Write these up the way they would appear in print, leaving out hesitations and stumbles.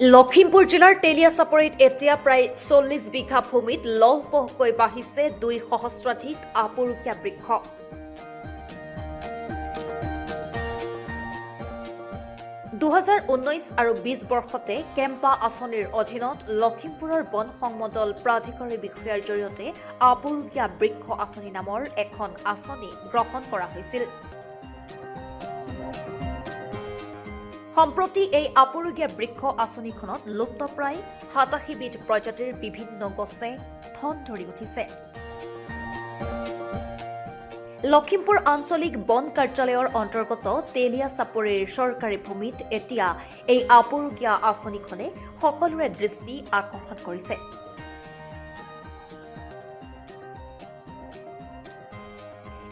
লখিমপুৰ জিলাৰ তেলিয়াচাপৰিত এতিয়া প্ৰায় ৪০ বিঘা ভূমিত লহপহকৈ বাঢ়িছে ২ সহস্ৰাধিক আপুৰুগীয়া বৃক্ষ। (২০১৯ আৰু ২০ বৰ্ষতে কেম্পা আঁচনিৰ অধীনত লখিমপুৰৰ বন সংমণ্ডল প্ৰাধিকাৰী বিষয়াৰ জৰিয়তে আপুৰুগীয়া বৃক্ষ আঁচনি নামৰ এখন আঁচনি গ্ৰহণ কৰা হৈছিল। সম্প্ৰতি এই আপুৰুগীয়া বৃক্ষ আঁচনিখনত লুপ্তপ্ৰায় ৮৭ বিধ প্ৰজাতিৰ বিভিন্ন গছে ঠন ধৰি উঠিছে। লখিমপুৰ আঞ্চলিক বন কাৰ্যালয়ৰ অন্তৰ্গত তেলিয়াচাপৰিৰ চৰকাৰী ভূমিত এতিয়া এই আপুৰুগীয়া আঁচনিখনে সকলোৰে দৃষ্টি আকৰ্ষণ কৰিছে।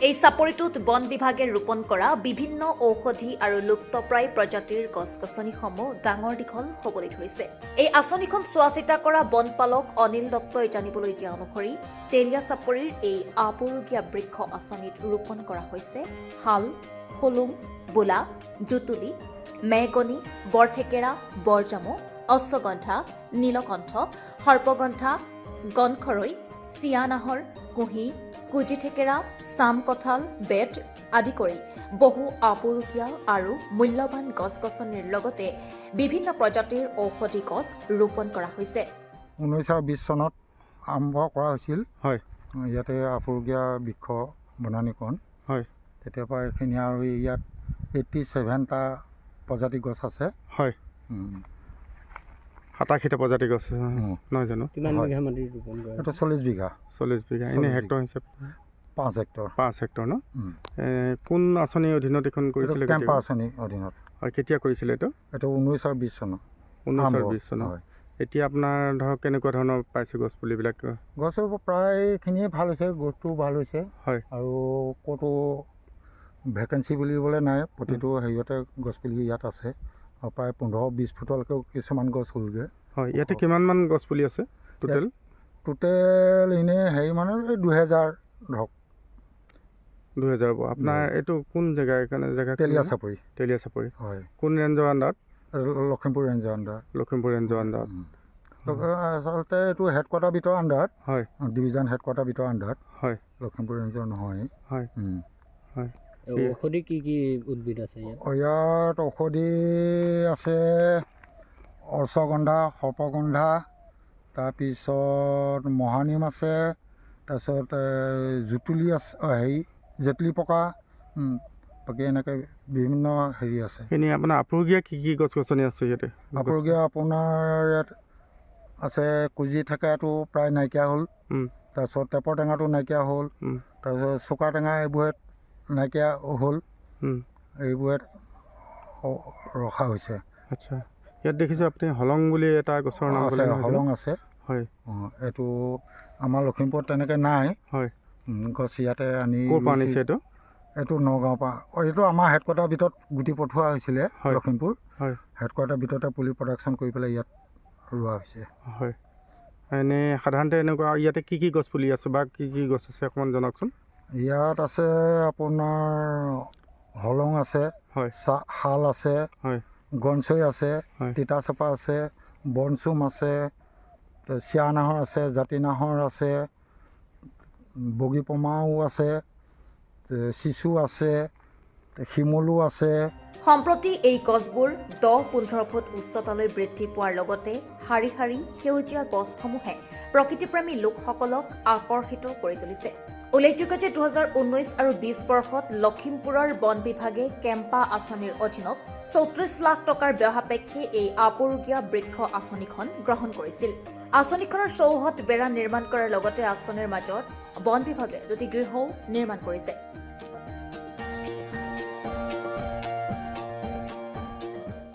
এই চাপৰিটোত বন বিভাগে ৰোপণ কৰা বিভিন্ন ঔষধি আৰু লুপ্তপ্ৰায় প্ৰজাতিৰ গছ-গছনিসমূহ ডাঙৰ দীঘল হ'বলৈ ধৰিছে। এই আঁচনিখন চোৱা-চিতা কৰা বনপালক অনিল দত্তই জানিবলৈ দিয়া অনুসৰি তেলিয়াচাপৰিৰ এই আপুৰুগীয়া বৃক্ষ আঁচনিত ৰোপণ কৰা হৈছে শাল, হুলুং, বোলা, জুতুলি, মেহগনি, বৰথেকেৰা, বৰজামু, অশ্বগন্ধা, নীলকণ্ঠ, সৰ্পগন্ধা, গণখৰৈ, চিয়ানাহৰ, কুঁহি, কুজি থেকেৰা, চাম কঁঠাল, বেত আদি কৰি বহু আপুৰুগীয়া আৰু মূল্যৱান গছ-গছনিৰ লগতে বিভিন্ন প্ৰজাতিৰ ঔষধি গছ ৰোপণ কৰা হৈছে। 1920 চনত আৰম্ভ কৰা হৈছিল। হয়, ইয়াতে আপুৰুগীয়া বৃক্ষ বনানীকৰণ। হয়, তেতিয়াৰ পৰা এইখিনি আৰু ইয়াত 87টা প্ৰজাতি গছ আছে। হয়, 87টা প্ৰজাতি গছ আছে নহয় জানো? কিমান বিঘা মাটি ৰোপণ কৰে? এইটো 40 বিঘা। 40 বিঘা। এনে হেক্টৰ হিচাপে 5 হেক্টৰ। 5 হেক্টৰ ন? কোন আঁচনিৰ অধীনত এইখন কৰিছিলে? কেম্পা আঁচনিৰ অধীনত। হয়, কেতিয়া কৰিছিলে এইটো? এইটো 19 আৰু 20 চনত। 19 আৰু 20 চনত। হয়। এতিয়া আপোনাৰ ধৰক কেনেকুৱা ধৰণৰ পাইছে গছ পুলিবিলাক? গছৰ প্ৰায়খিনিয়ে ভাল হৈছে, গ্ৰোথটো ভাল হৈছে। হয়, আৰু ক'তো ভেকেঞ্চি বুলিবলৈ নাই, প্ৰতিটো হেৰিয়তে গছপুলি ইয়াত আছে। আৰু প্ৰায় 15-20 ফুটলৈকেও কিছুমান গছ হ'লগৈ। হয়, ইয়াতে কিমানমান গছ পুলি আছে টোটেল? টোটেল এনেই হেৰি মানে 2000 ধৰক। 2000 হ'ব। আপোনাৰ এইটো কোন জেগা? এইকাৰণে জেগা তেলিয়াচাপৰি। তেলিয়াচাপৰি। হয়, কোন ৰেঞ্জৰ আণ্ডাৰত? লখিমপুৰ ৰেঞ্জৰ আণ্ডাৰত। লখিমপুৰ ৰেঞ্জৰ আণ্ডাৰত। আচলতে এইটো হেডকোৱাৰ্টাৰ ভিতৰৰ আণ্ডাৰত। হয়, ডিভিজন হেডকোৱাৰ্টাৰ ভিতৰৰ আণ্ডাৰত। হয়, লখিমপুৰ ৰেঞ্জৰ নহয়। হয়, হয়। ঔষধি কি কি উদ্ভিদ আছে ইয়াত? ইয়াত ঔষধি আছে অশ্বগন্ধা, সৰ্পগন্ধা, তাৰপিছত মহানিম আছে, তাৰপিছত জুতুলি আছে, জেটলি পকা, বাকী এনেকৈ বিভিন্ন হেৰি আছে। এনেই আপোনাৰ আপুৰুগীয়া কি কি গছ-গছনি আছে ইয়াতে? আপুৰুগীয়া আপোনাৰ ইয়াত আছে কুজি থেকেৰাটো প্ৰায় নাইকিয়া হ'ল। তাৰপিছত টেপৰ টেঙাটো নাইকিয়া হ'ল। তাৰপিছত চোকা টেঙা এইবোৰত নাইকিয়া হ'ল। এইবোৰত ৰখা হৈছে। আচ্ছা, ইয়াত দেখিছোঁ আপুনি হলং বুলি এটা গছৰ নাম আছে, হলং আছে। হয়, এইটো আমাৰ লখিমপুৰত তেনেকৈ নাই। হয়, গছ ইয়াতে আনি ক'ৰ পৰা আনিছে এইটো? এইটো নগাঁৱৰ পৰা। এইটো আমাৰ হেডকোৱাৰ্টাৰ ভিতৰত গুটি পঠোৱা হৈছিলে লখিমপুৰ। হয়, হেডকোৱাৰ্টাৰ ভিতৰতে পুলি প্ৰডাকশ্যন কৰি পেলাই ইয়াত ৰোৱা হৈছে। হয়। এনেই সাধাৰণতে এনেকুৱা ইয়াতে কি কি গছ পুলি আছে বা কি কি গছ আছে অকণমান জনাওকচোন। ইয়াত আছে আপোনাৰ হলং আছে, হয়, শাল আছে, হয়, গনচৈ আছে, হয়, তিতাচপা আছে, বনচুম আছে, চিয়ানাহৰ আছে, জাতিনাহৰ আছে, বগীপমাও আছে, চিচু আছে, শিমলু আছে। সম্প্ৰতি এই গছবোৰ 10-15 ফুট উচ্চতালৈ বৃদ্ধি পোৱাৰ লগতে শাৰী শাৰী সেউজীয়া গছসমূহে প্ৰকৃতিপ্ৰেমী লোকসকলক আকৰ্ষিত কৰি তুলিছে। উল্লেখযোগ্য যে 2019 আৰু 20 বৰ্ষত লখিমপুৰৰ বন বিভাগে কেম্পা আঁচনিৰ অধীনত 34 লাখ টকাৰ ব্যয় সাপেক্ষে এই আপুৰুগীয়া বৃক্ষ আঁচনিখন গ্ৰহণ কৰিছিল। আঁচনিখনৰ চৌহদ বেৰা নিৰ্মাণ কৰাৰ লগতে আঁচনিৰ মাজত বন বিভাগে 2টি গৃহও নিৰ্মাণ কৰিছে।